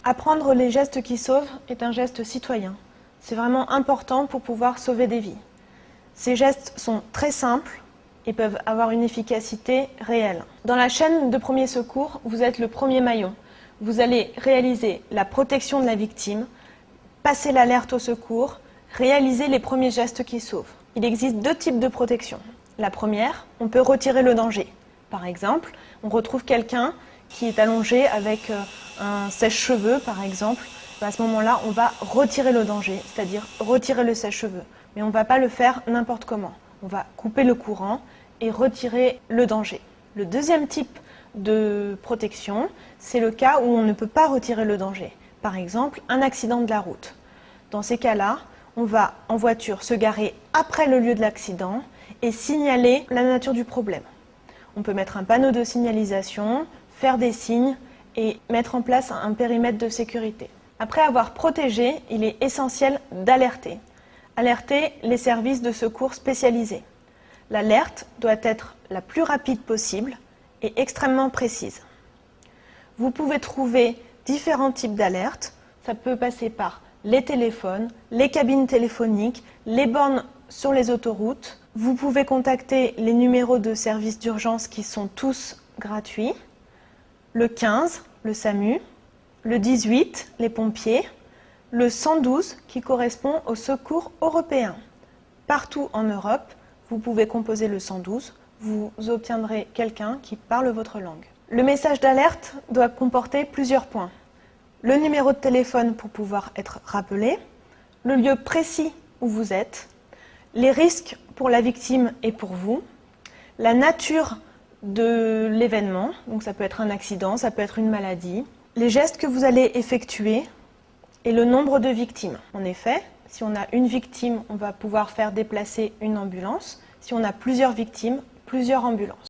Apprendre les gestes qui sauvent est un geste citoyen. C'est vraiment important pour pouvoir sauver des vies. Ces gestes sont très simples et peuvent avoir une efficacité réelle. Dans la chaîne de premiers secours, vous êtes le premier maillon. Vous allez réaliser la protection de la victime, passer l'alerte au secours, réaliser les premiers gestes qui sauvent. Il existe deux types de protection. La première, on peut retirer le danger. Par exemple, on retrouve quelqu'un qui est allongé avec un sèche-cheveux, par exemple. À ce moment-là, on va retirer le danger, c'est-à-dire retirer le sèche-cheveux. Mais on ne va pas le faire n'importe comment. On va couper le courant et retirer le danger. Le deuxième type de protection, c'est le cas où on ne peut pas retirer le danger. Par exemple, un accident de la route. Dans ces cas-là, on va en voiture se garer après le lieu de l'accident et signaler la nature du problème. On peut mettre un panneau de signalisation, faire des signes et mettre en place un périmètre de sécurité. Après avoir protégé, il est essentiel d'alerter. Alerter les services de secours spécialisés. L'alerte doit être la plus rapide possible et extrêmement précise. Vous pouvez trouver différents types d'alertes. Ça peut passer par les téléphones, les cabines téléphoniques, les bornes sur les autoroutes. Vous pouvez contacter les numéros de services d'urgence qui sont tous gratuits. Le 15, le SAMU, le 18, les pompiers, le 112 qui correspond au secours européen. Partout en Europe, vous pouvez composer le 112, vous obtiendrez quelqu'un qui parle votre langue. Le message d'alerte doit comporter plusieurs points. Le numéro de téléphone pour pouvoir être rappelé, le lieu précis où vous êtes, les risques pour la victime et pour vous, la nature de l'événement, donc ça peut être un accident, ça peut être une maladie, les gestes que vous allez effectuer et le nombre de victimes. En effet, si on a une victime, on va pouvoir faire déplacer une ambulance. Si on a plusieurs victimes, plusieurs ambulances.